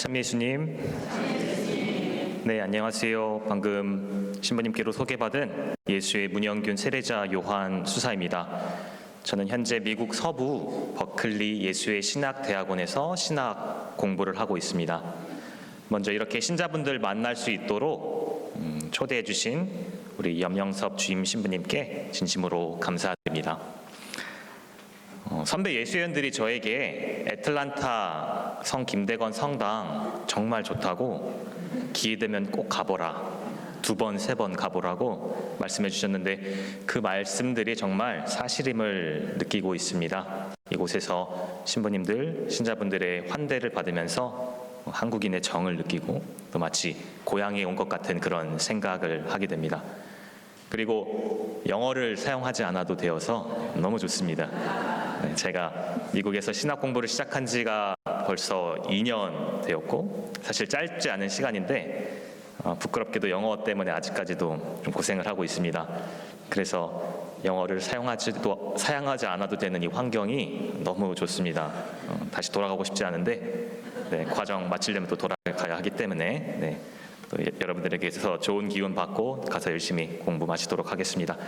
참예수님. 네, 안녕하세요. 방금 신부님께로 소개받은 예수의 문영균 세례자 요한 수사입니다. 저는 현재 미국 서부 버클리 예수의 신학대학원에서 신학 공부를 하고 있습니다. 먼저 이렇게 신자분들 만날 수 있도록 초대해 주신 우리 염영섭 주임 신부님께 진심으로 감사드립니다. 선배 예수회원들이 저에게 애틀란타 성 김대건 성당 정말 좋다고 기회 되면 꼭 가보라, 2번, 3번 가보라고 말씀해 주셨는데 그 말씀들이 정말 사실임을 느끼고 있습니다. 이곳에서 신부님들, 신자분들의 환대를 받으면서 한국인의 정을 느끼고 또 마치 고향에 온 것 같은 그런 생각을 하게 됩니다. 그리고 영어를 사용하지 않아도 되어서 너무 좋습니다. 제가 미국에서 신학 공부를 시작한 지가 벌써 2년 되었고 사실 짧지 않은 시간인데 부끄럽게도 영어 때문에 아직까지도 좀 고생을 하고 있습니다. 그래서 영어를 사용하지 않아도 되는 이 환경이 너무 좋습니다. 다시 돌아가고 싶지 않은데 과정 마치려면 또 돌아가야 하기 때문에 또 여러분들에게서 좋은 기운 받고 가서 열심히 공부 마치도록 하겠습니다.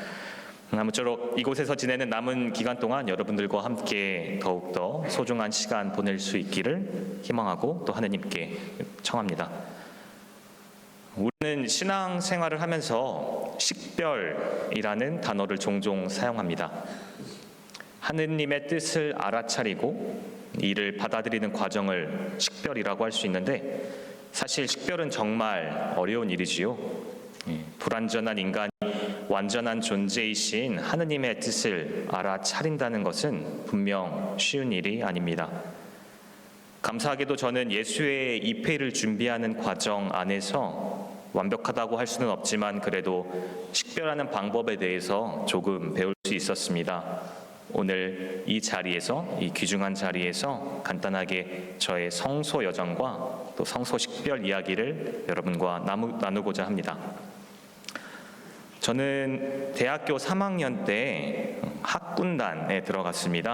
아무쪼록 이곳에서 지내는 남은 기간 동안 여러분들과 함께 더욱더 소중한 시간 보낼 수 있기를 희망하고 또 하느님께 청합니다. 우리는 신앙생활을 하면서 식별이라는 단어를 종종 사용합니다. 하느님의 뜻을 알아차리고 이를 받아들이는 과정을 식별이라고 할 수 있는데 사실 식별은 정말 어려운 일이지요. 불완전한 인간이 완전한 존재이신 하느님의 뜻을 알아차린다는 것은 분명 쉬운 일이 아닙니다. 감사하게도 저는 예수의 입회를 준비하는 과정 안에서 완벽하다고 할 수는 없지만 그래도 식별하는 방법에 대해서 조금 배울 수 있었습니다. 오늘 이 자리에서, 이 귀중한 자리에서 간단하게 저의 성소 여정과 또 성소 식별 이야기를 여러분과 나누고자 합니다. 저는 대학교 3학년 때 학군단에 들어갔습니다.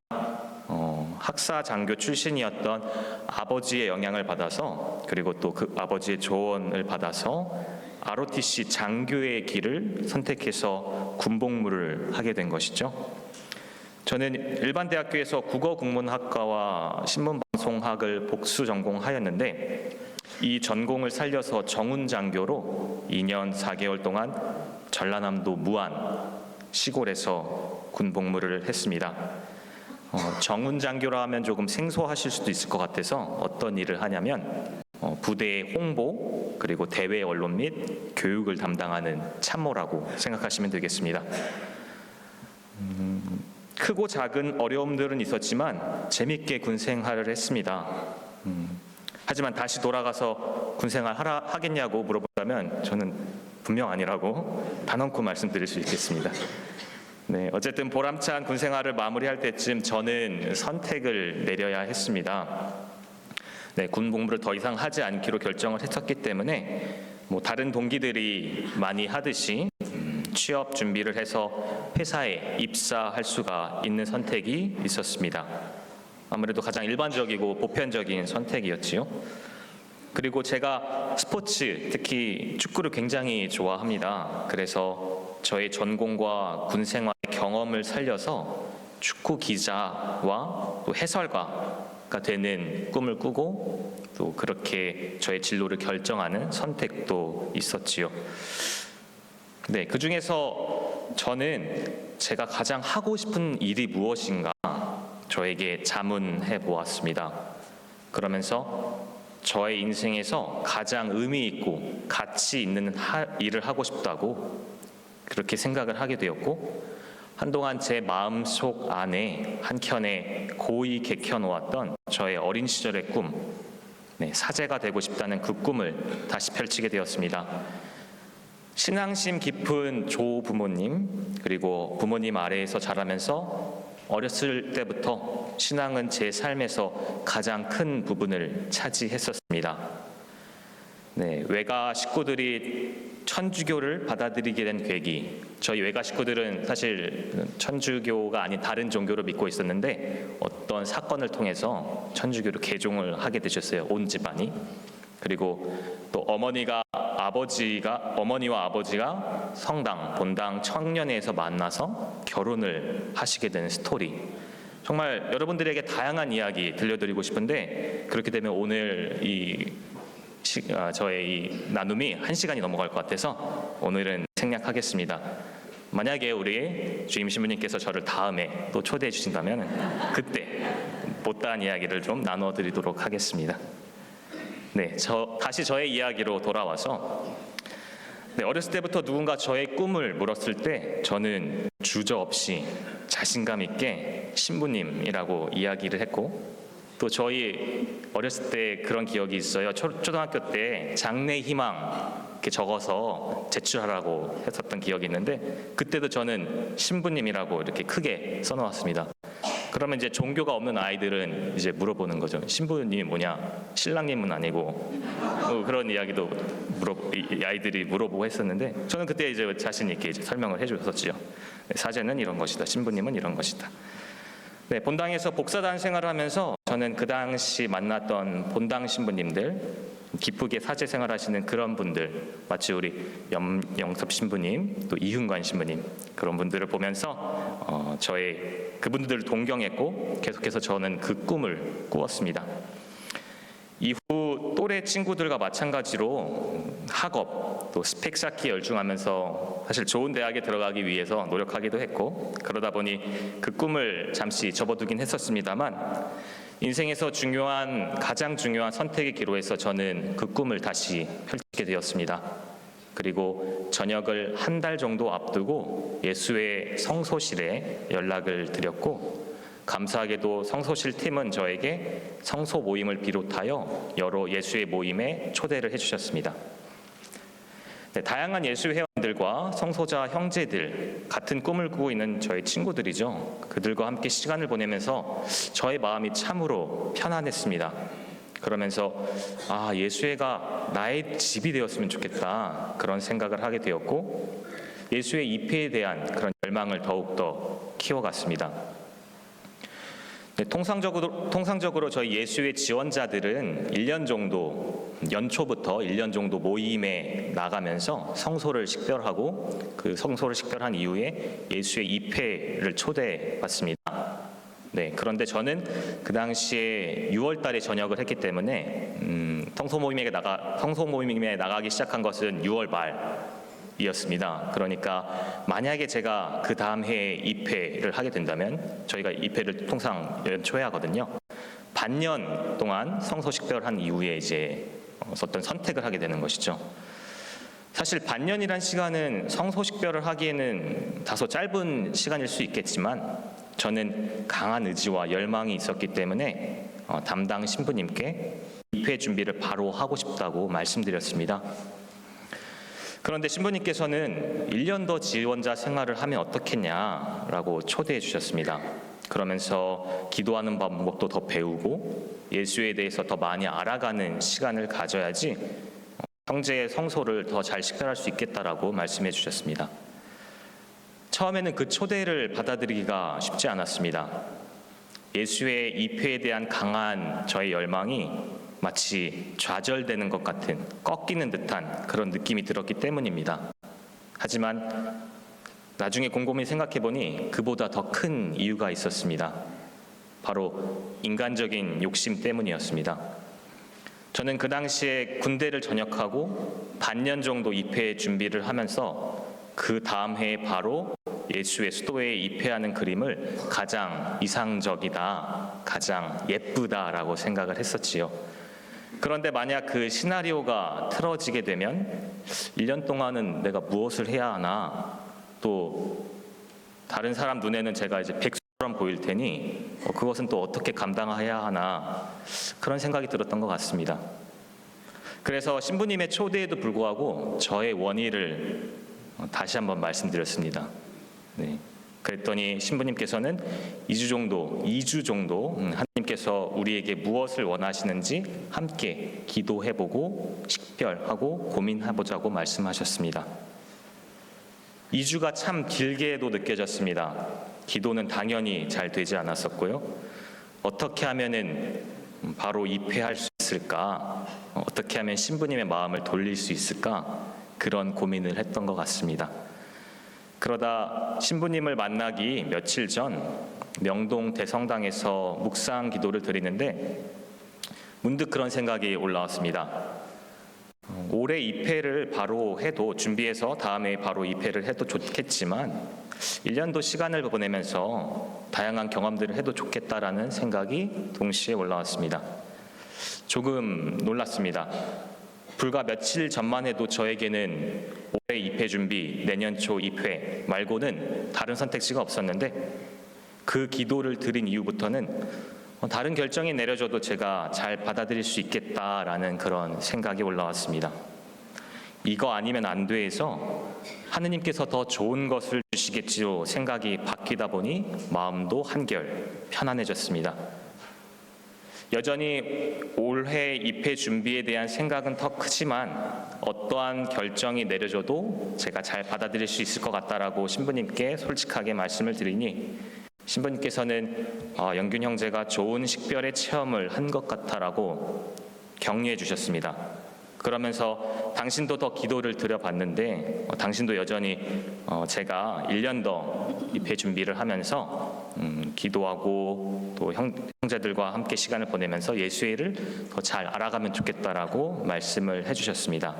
학사 장교 출신이었던 아버지의 영향을 받아서 그리고 또 그 아버지의 조언을 받아서 ROTC 장교의 길을 선택해서 군복무를 하게 된 것이죠. 저는 일반 대학교에서 국어국문학과와 신문방송학을 복수 전공하였는데 이 전공을 살려서 정훈장교로 2년 4개월 동안 전라남도 무안 시골에서 군복무를 했습니다. 정훈장교라 하면 조금 생소하실 수도 있을 것 같아서 어떤 일을 하냐면 부대의 홍보 그리고 대외 언론 및 교육을 담당하는 참모라고 생각하시면 되겠습니다. 크고 작은 어려움들은 있었지만 재밌게 군생활을 했습니다. 하지만 다시 돌아가서 군생활 하겠냐고 물어보자면 저는 분명 아니라고 단언코 말씀드릴 수 있겠습니다. 어쨌든 보람찬 군생활을 마무리할 때쯤 저는 선택을 내려야 했습니다. 군복무를 더 이상 하지 않기로 결정을 했었기 때문에 다른 동기들이 많이 하듯이 취업 준비를 해서 회사에 입사할 수가 있는 선택이 있었습니다. 아무래도 가장 일반적이고 보편적인 선택이었지요. 그리고 제가 스포츠, 특히 축구를 굉장히 좋아합니다. 그래서 저의 전공과 군생활의 경험을 살려서 축구 기자와 또 해설가가 되는 꿈을 꾸고 또 그렇게 저의 진로를 결정하는 선택도 있었지요. 그 중에서 저는 제가 가장 하고 싶은 일이 무엇인가 저에게 자문해 보았습니다. 그러면서 저의 인생에서 가장 의미 있고 가치 있는 일을 하고 싶다고 그렇게 생각을 하게 되었고 한동안 제 마음속 안에 한켠에 고이 개켜놓았던 저의 어린 시절의 꿈, 사제가 되고 싶다는 그 꿈을 다시 펼치게 되었습니다. 신앙심 깊은 조부모님 그리고 부모님 아래에서 자라면서 어렸을 때부터 신앙은 제 삶에서 가장 큰 부분을 차지했었습니다. 외가 식구들이 천주교를 받아들이게 된 계기, 저희 외가 식구들은 사실 천주교가 아닌 다른 종교를 믿고 있었는데 어떤 사건을 통해서 천주교로 개종을 하게 되셨어요. 온 집안이. 그리고 또 어머니와 아버지가 성당, 본당 청년회에서 만나서 결혼을 하시게 된 스토리. 정말 여러분들에게 다양한 이야기 들려드리고 싶은데 그렇게 되면 오늘 저의 이 나눔이 1시간이 넘어갈 것 같아서 오늘은 생략하겠습니다. 만약에 우리 주임 신부님께서 저를 다음에 또 초대해 주신다면 그때 못다한 이야기를 좀 나눠드리도록 하겠습니다. 네, 다시 저의 이야기로 돌아와서 어렸을 때부터 누군가 저의 꿈을 물었을 때 저는 주저없이 자신감 있게 신부님이라고 이야기를 했고 또 저희 어렸을 때 그런 기억이 있어요. 초등학교 때 장래 희망 이렇게 적어서 제출하라고 했었던 기억이 있는데 그때도 저는 신부님이라고 이렇게 크게 써놓았습니다. 그러면 이제 종교가 없는 아이들은 이제 물어보는 거죠. 신부님이 뭐냐? 신랑님은 아니고 그런 이야기도 아이들이 물어보고 했었는데 저는 그때 이제 자신 있게 이제 설명을 해줬었지요. 사제는 이런 것이다. 신부님은 이런 것이다. 네, 본당에서 복사단 생활을 하면서 저는 그 당시 만났던 본당 신부님들, 기쁘게 사제 생활하시는 그런 분들, 마치 우리 영섭 신부님, 또 이흥관 신부님 그런 분들을 보면서 그분들을 동경했고 계속해서 저는 그 꿈을 꾸었습니다. 이후 또래 친구들과 마찬가지로 학업, 또 스펙 쌓기에 열중하면서 사실 좋은 대학에 들어가기 위해서 노력하기도 했고 그러다 보니 그 꿈을 잠시 접어두긴 했었습니다만 인생에서 가장 중요한 선택의 기로에서 저는 그 꿈을 다시 펼치게 되었습니다. 그리고 전역을 한 달 정도 앞두고 예수의 성소실에 연락을 드렸고 감사하게도 성소실 팀은 저에게 성소 모임을 비롯하여 여러 예수의 모임에 초대를 해주셨습니다. 네, 다양한 예수 회원들과 성소자 형제들, 같은 꿈을 꾸고 있는 저의 친구들이죠. 그들과 함께 시간을 보내면서 저의 마음이 참으로 편안했습니다. 그러면서 예수회가 나의 집이 되었으면 좋겠다 그런 생각을 하게 되었고 예수의 입회에 대한 그런 열망을 더욱더 키워갔습니다. 네, 통상적으로 저희 예수의 지원자들은 1년 정도, 연초부터 1년 정도 모임에 나가면서 성소를 식별하고 그 성소를 식별한 이후에 예수의 입회를 초대받습니다. 네, 그런데 저는 그 당시에 6월 달에 전역을 했기 때문에 성소 모임에 나가기 시작한 것은 6월 말이었습니다. 그러니까 만약에 제가 그 다음 해에 입회를 하게 된다면 저희가 입회를 통상 연초에 하거든요. 반년 동안 성소 식별한 이후에 이제 어떤 선택을 하게 되는 것이죠. 사실 반년이란 시간은 성소 식별을 하기에는 다소 짧은 시간일 수 있겠지만 저는 강한 의지와 열망이 있었기 때문에 담당 신부님께 입회 준비를 바로 하고 싶다고 말씀드렸습니다. 그런데 신부님께서는 1년 더 지원자 생활을 하면 어떻겠냐라고 초대해 주셨습니다. 그러면서 기도하는 방법도 더 배우고 예수에 대해서 더 많이 알아가는 시간을 가져야지 형제의 성소를 더 잘 식별할 수 있겠다라고 말씀해 주셨습니다. 처음에는 그 초대를 받아들이기가 쉽지 않았습니다. 예수의 입회에 대한 강한 저의 열망이 마치 좌절되는 것 같은, 꺾이는 듯한 그런 느낌이 들었기 때문입니다. 하지만 나중에 곰곰이 생각해보니 그보다 더 큰 이유가 있었습니다. 바로 인간적인 욕심 때문이었습니다. 저는 그 당시에 군대를 전역하고 반년 정도 입회 준비를 하면서 그 다음 해에 바로 예수의 수도에 입회하는 그림을 가장 이상적이다, 가장 예쁘다라고 생각을 했었지요. 그런데 만약 그 시나리오가 틀어지게 되면 1년 동안은 내가 무엇을 해야 하나, 또 다른 사람 눈에는 제가 이제 백수처럼 보일 테니 그것은 또 어떻게 감당해야 하나, 그런 생각이 들었던 것 같습니다. 그래서 신부님의 초대에도 불구하고 저의 원의를 다시 한번 말씀드렸습니다. 네. 그랬더니 신부님께서는 2주 정도 하나님께서 우리에게 무엇을 원하시는지 함께 기도해보고 식별하고 고민해보자고 말씀하셨습니다. 2주가 참 길게도 느껴졌습니다. 기도는 당연히 잘 되지 않았었고요. 어떻게 하면은 바로 입회할 수 있을까? 어떻게 하면 신부님의 마음을 돌릴 수 있을까? 그런 고민을 했던 것 같습니다. 그러다 신부님을 만나기 며칠 전 명동 대성당에서 묵상 기도를 드리는데 문득 그런 생각이 올라왔습니다. 올해 입회를 바로 해도 준비해서 다음에 바로 입회를 해도 좋겠지만 1년도 시간을 보내면서 다양한 경험들을 해도 좋겠다라는 생각이 동시에 올라왔습니다. 조금 놀랐습니다. 불과 며칠 전만 해도 저에게는 올해 입회 준비, 내년 초 입회 말고는 다른 선택지가 없었는데 그 기도를 드린 이후부터는 다른 결정이 내려져도 제가 잘 받아들일 수 있겠다라는 그런 생각이 올라왔습니다. 이거 아니면 안 돼 해서 하느님께서 더 좋은 것을 주시겠지요 생각이 바뀌다 보니 마음도 한결 편안해졌습니다. 여전히 올해 입회 준비에 대한 생각은 더 크지만 어떠한 결정이 내려져도 제가 잘 받아들일 수 있을 것 같다라고 신부님께 솔직하게 말씀을 드리니 신부님께서는 영균 형제가 좋은 식별의 체험을 한 것 같다라고 격려해 주셨습니다. 그러면서 당신도 더 기도를 드려봤는데 당신도 여전히 제가 1년 더 입회 준비를 하면서 기도하고 또 형제들과 함께 시간을 보내면서 예수의 일을 더 잘 알아가면 좋겠다라고 말씀을 해주셨습니다.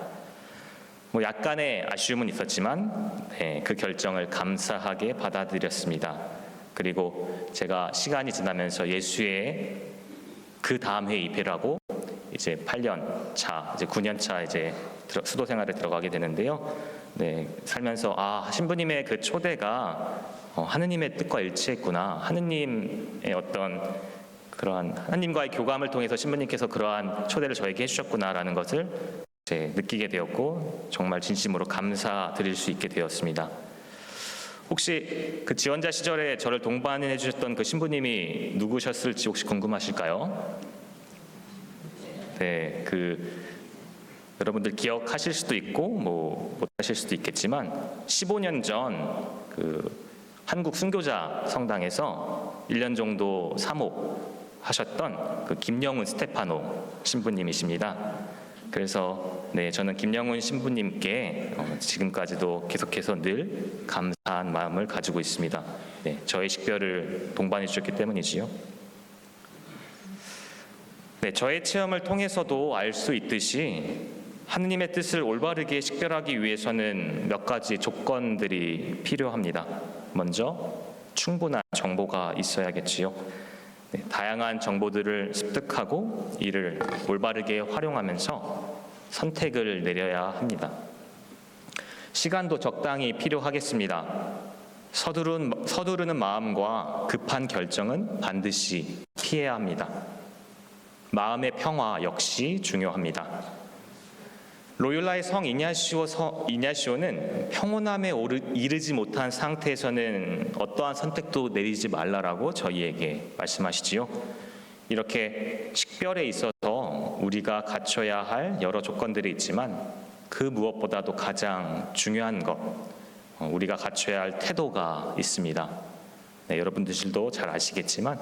약간의 아쉬움은 있었지만 그 결정을 감사하게 받아들였습니다. 그리고 제가 시간이 지나면서 예수의 그 다음 해 입회라고 이제 8년 차, 이제 9년 차 이제 수도 생활에 들어가게 되는데요. 살면서 신부님의 그 초대가 하느님의 뜻과 일치했구나. 하느님의 어떤 그러한 하느님과의 교감을 통해서 신부님께서 그러한 초대를 저에게 해주셨구나라는 것을 이제 느끼게 되었고 정말 진심으로 감사드릴 수 있게 되었습니다. 혹시 그 지원자 시절에 저를 동반해 주셨던 그 신부님이 누구셨을지 혹시 궁금하실까요? 여러분들 기억하실 수도 있고 못하실 수도 있겠지만 15년 전 한국 순교자 성당에서 1년 정도 사목하셨던 그 김영훈 스테파노 신부님이십니다. 그래서 저는 김영훈 신부님께 지금까지도 계속해서 늘 감사한 마음을 가지고 있습니다. 저의 식별을 동반해 주셨기 때문이지요. 저의 체험을 통해서도 알 수 있듯이 하느님의 뜻을 올바르게 식별하기 위해서는 몇 가지 조건들이 필요합니다. 먼저 충분한 정보가 있어야겠지요. 다양한 정보들을 습득하고 이를 올바르게 활용하면서 선택을 내려야 합니다. 시간도 적당히 필요하겠습니다. 서두르는 마음과 급한 결정은 반드시 피해야 합니다. 마음의 평화 역시 중요합니다. 로율라의 성 이냐시오는 평온함에 이르지 못한 상태에서는 어떠한 선택도 내리지 말라라고 저희에게 말씀하시지요. 이렇게 식별에 있어서 우리가 갖춰야 할 여러 조건들이 있지만 그 무엇보다도 가장 중요한 것, 우리가 갖춰야 할 태도가 있습니다. 여러분들도 잘 아시겠지만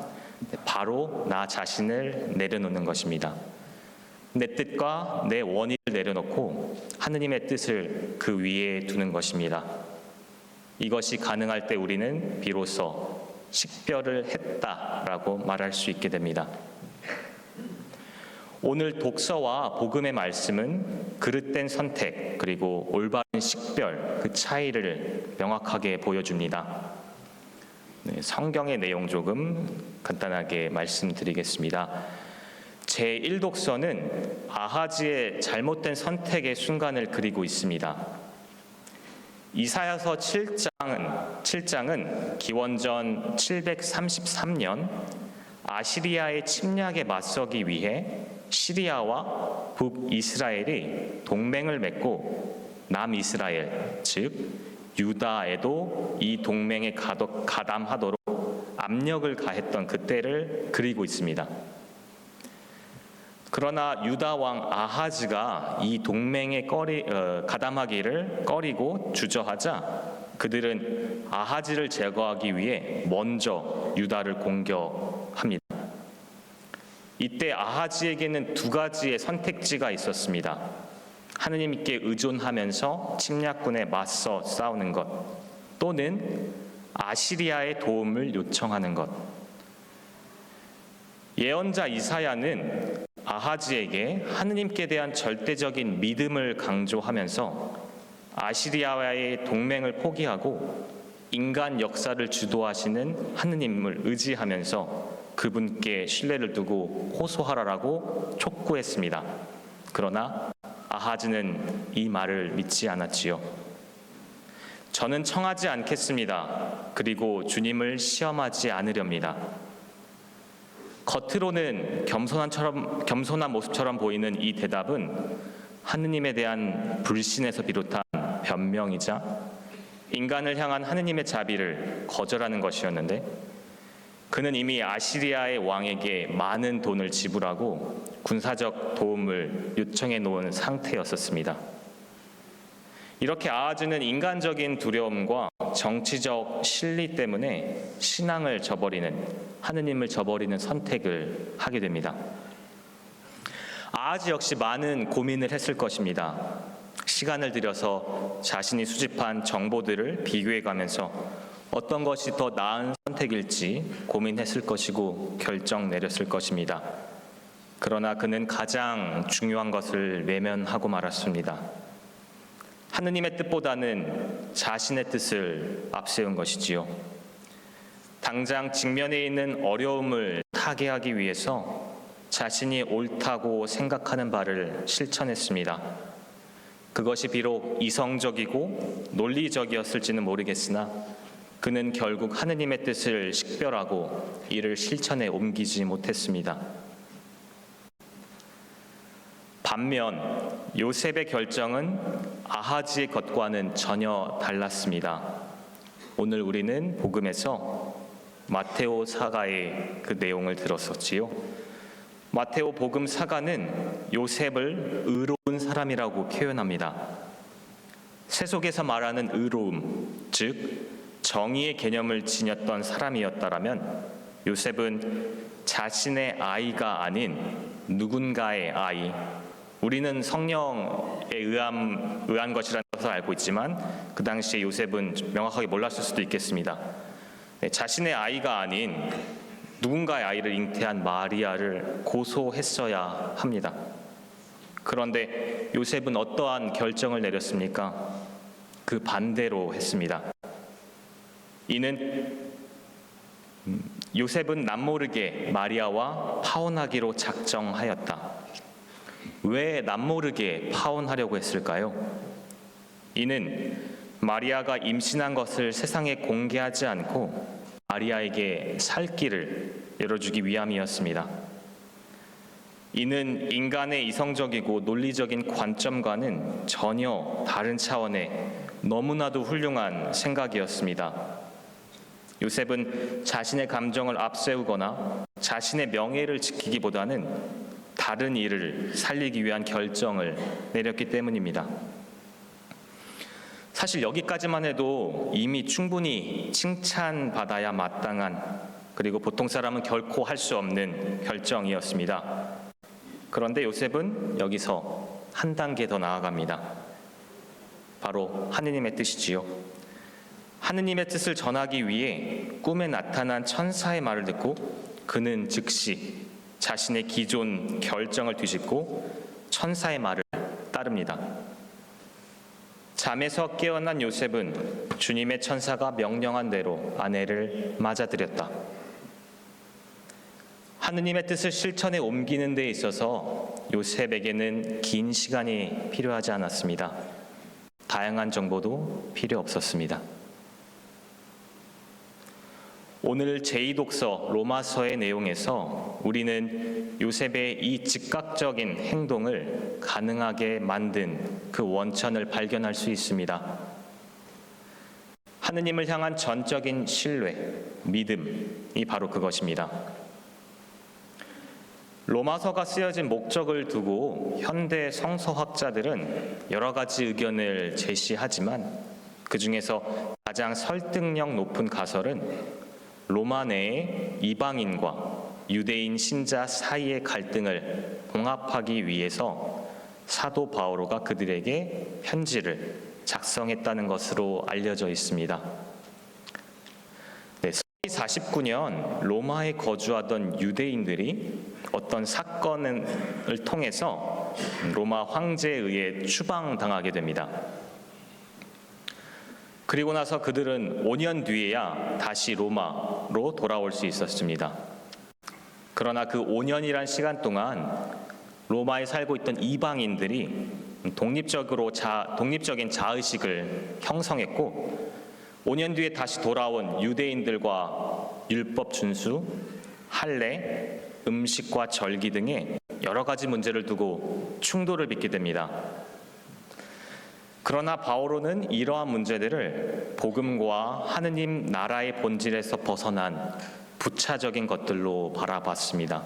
바로 나 자신을 내려놓는 것입니다. 내 뜻과 내 원의를 내려놓고 하느님의 뜻을 그 위에 두는 것입니다. 이것이 가능할 때 우리는 비로소 식별을 했다라고 말할 수 있게 됩니다. 오늘 독서와 복음의 말씀은 그릇된 선택 그리고 올바른 식별 그 차이를 명확하게 보여줍니다. 성경의 내용 조금 간단하게 말씀드리겠습니다. 제1독서는 아하지의 잘못된 선택의 순간을 그리고 있습니다. 이사야서 7장은 기원전 733년 아시리아의 침략에 맞서기 위해 시리아와 북이스라엘이 동맹을 맺고 남이스라엘, 즉 유다에도 이 동맹에 가담하도록 압력을 가했던 그때를 그리고 있습니다. 그러나 유다 왕 아하즈가 이 동맹에 가담하기를 꺼리고 주저하자 그들은 아하즈를 제거하기 위해 먼저 유다를 공격합니다. 이때 아하지에게는 두 가지의 선택지가 있었습니다. 하느님께 의존하면서 침략군에 맞서 싸우는 것, 또는 아시리아의 도움을 요청하는 것. 예언자 이사야는 아하지에게 하느님께 대한 절대적인 믿음을 강조하면서 아시리아와의 동맹을 포기하고 인간 역사를 주도하시는 하느님을 의지하면서 그분께 신뢰를 두고 호소하라라고 촉구했습니다. 그러나 아하즈는 이 말을 믿지 않았지요. 저는 청하지 않겠습니다. 그리고 주님을 시험하지 않으렵니다. 겉으로는 겸손한 모습처럼 보이는 이 대답은 하느님에 대한 불신에서 비롯한 변명이자 인간을 향한 하느님의 자비를 거절하는 것이었는데, 그는 이미 아시리아의 왕에게 많은 돈을 지불하고 군사적 도움을 요청해 놓은 상태였었습니다. 이렇게 아하즈는 인간적인 두려움과 정치적 실리 때문에 신앙을 저버리는, 하느님을 저버리는 선택을 하게 됩니다. 아하즈 역시 많은 고민을 했을 것입니다. 시간을 들여서 자신이 수집한 정보들을 비교해 가면서 어떤 것이 더 나은 선택일지 고민했을 것이고 결정 내렸을 것입니다. 그러나 그는 가장 중요한 것을 외면하고 말았습니다. 하느님의 뜻보다는 자신의 뜻을 앞세운 것이지요. 당장 직면에 있는 어려움을 타개하기 위해서 자신이 옳다고 생각하는 바를 실천했습니다. 그것이 비록 이성적이고 논리적이었을지는 모르겠으나 그는 결국 하느님의 뜻을 식별하고 이를 실천에 옮기지 못했습니다. 반면 요셉의 결정은 아하지의 것과는 전혀 달랐습니다. 오늘 우리는 복음에서 마테오 사가의 그 내용을 들었었지요. 마테오 복음 사가는 요셉을 의로운 사람이라고 표현합니다. 세속에서 말하는 의로움, 즉 정의의 개념을 지녔던 사람이었다라면 요셉은 자신의 아이가 아닌 누군가의 아이, 우리는 성령에 의한 것이라는 것을 알고 있지만 그 당시에 요셉은 명확하게 몰랐을 수도 있겠습니다. 자신의 아이가 아닌 누군가의 아이를 잉태한 마리아를 고소했어야 합니다. 그런데 요셉은 어떠한 결정을 내렸습니까? 그 반대로 했습니다. 이는 요셉은 남모르게 마리아와 파혼하기로 작정하였다. 왜 남모르게 파혼하려고 했을까요? 이는 마리아가 임신한 것을 세상에 공개하지 않고 마리아에게 살 길을 열어주기 위함이었습니다. 이는 인간의 이성적이고 논리적인 관점과는 전혀 다른 차원의 너무나도 훌륭한 생각이었습니다. 요셉은 자신의 감정을 앞세우거나 자신의 명예를 지키기보다는 다른 이를 살리기 위한 결정을 내렸기 때문입니다. 사실 여기까지만 해도 이미 충분히 칭찬받아야 마땅한, 그리고 보통 사람은 결코 할 수 없는 결정이었습니다. 그런데 요셉은 여기서 한 단계 더 나아갑니다. 바로 하느님의 뜻이지요. 하느님의 뜻을 전하기 위해 꿈에 나타난 천사의 말을 듣고 그는 즉시 자신의 기존 결정을 뒤집고 천사의 말을 따릅니다. 잠에서 깨어난 요셉은 주님의 천사가 명령한 대로 아내를 맞아들였다. 하느님의 뜻을 실천에 옮기는 데 있어서 요셉에게는 긴 시간이 필요하지 않았습니다. 다양한 정보도 필요 없었습니다. 오늘 제2독서 로마서의 내용에서 우리는 요셉의 이 즉각적인 행동을 가능하게 만든 그 원천을 발견할 수 있습니다. 하느님을 향한 전적인 신뢰, 믿음이 바로 그것입니다. 로마서가 쓰여진 목적을 두고 현대 성서학자들은 여러 가지 의견을 제시하지만 그 중에서 가장 설득력 높은 가설은 로마 내의 이방인과 유대인 신자 사이의 갈등을 봉합하기 위해서 사도 바오로가 그들에게 편지를 작성했다는 것으로 알려져 있습니다. 네, 서기 49년 로마에 거주하던 유대인들이 어떤 사건을 통해서 로마 황제에 의해 추방당하게 됩니다. 그리고 나서 그들은 5년 뒤에야 다시 로마로 돌아올 수 있었습니다. 그러나 그 5년이란 시간 동안 로마에 살고 있던 이방인들이 독립적인 자의식을 형성했고 5년 뒤에 다시 돌아온 유대인들과 율법 준수, 할례, 음식과 절기 등의 여러 가지 문제를 두고 충돌을 빚게 됩니다. 그러나 바오로는 이러한 문제들을 복음과 하느님 나라의 본질에서 벗어난 부차적인 것들로 바라봤습니다.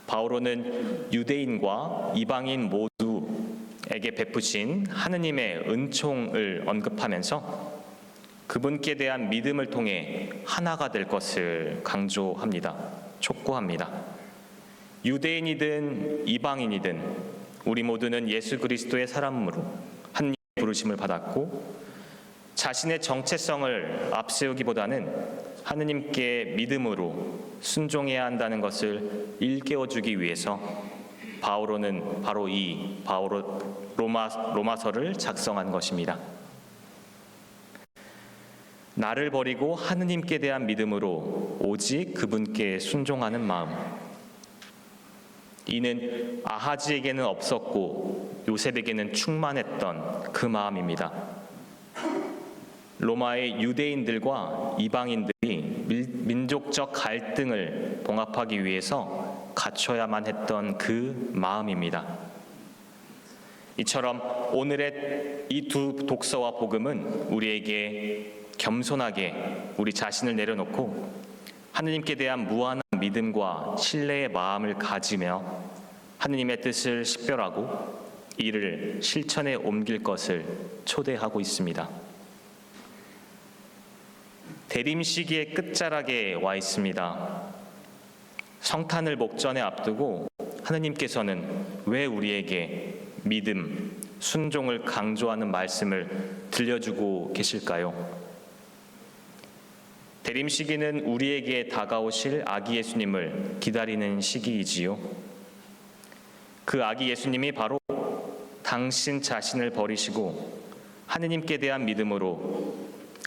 바오로는 유대인과 이방인 모두에게 베푸신 하느님의 은총을 언급하면서 그분께 대한 믿음을 통해 하나가 될 것을 강조합니다. 촉구합니다. 유대인이든 이방인이든 우리 모두는 예수 그리스도의 사람으로 하느님의 부르심을 받았고 자신의 정체성을 앞세우기보다는 하느님께 믿음으로 순종해야 한다는 것을 일깨워주기 위해서 바오로는 바로 이 로마서를 작성한 것입니다. 나를 버리고 하느님께 대한 믿음으로 오직 그분께 순종하는 마음. 이는 아하지에게는 없었고 요셉에게는 충만했던 그 마음입니다. 로마의 유대인들과 이방인들이 민족적 갈등을 봉합하기 위해서 갖춰야만 했던 그 마음입니다. 이처럼 오늘의 이 두 독서와 복음은 우리에게 겸손하게 우리 자신을 내려놓고 하느님께 대한 무한한 믿음과 신뢰의 마음을 가지며 하느님의 뜻을 식별하고 이를 실천에 옮길 것을 초대하고 있습니다. 대림 시기의 끝자락에 와 있습니다. 성탄을 목전에 앞두고 하느님께서는 왜 우리에게 믿음, 순종을 강조하는 말씀을 들려주고 계실까요? 대림 시기는 우리에게 다가오실 아기 예수님을 기다리는 시기이지요. 그 아기 예수님이 바로 당신 자신을 버리시고 하느님께 대한 믿음으로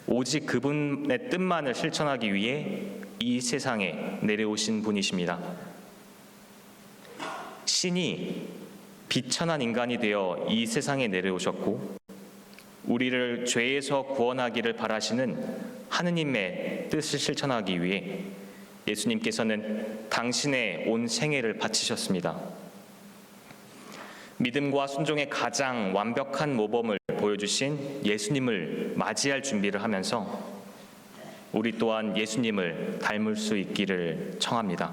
오직 그분의 뜻만을 실천하기 위해 이 세상에 내려오신 분이십니다. 신이 비천한 인간이 되어 이 세상에 내려오셨고 우리를 죄에서 구원하기를 바라시는 하느님의 뜻을 실천하기 위해 예수님께서는 당신의 온 생애를 바치셨습니다. 믿음과 순종의 가장 완벽한 모범을 보여주신 예수님을 맞이할 준비를 하면서 우리 또한 예수님을 닮을 수 있기를 청합니다.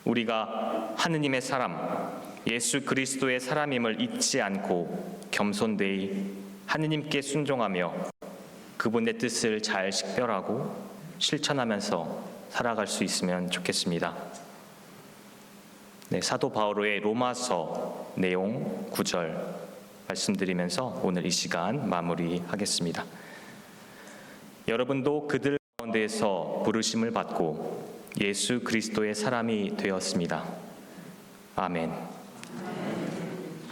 우리가 하느님의 사람, 예수 그리스도의 사람임을 잊지 않고 겸손되이 하느님께 순종하며 그분의 뜻을 잘 식별하고 실천하면서 살아갈 수 있으면 좋겠습니다. 네, 사도 바오로의 로마서 내용 9절 말씀드리면서 오늘 이 시간 마무리하겠습니다. 여러분도 그들 가운데에서 부르심을 받고 예수 그리스도의 사람이 되었습니다. 아멘.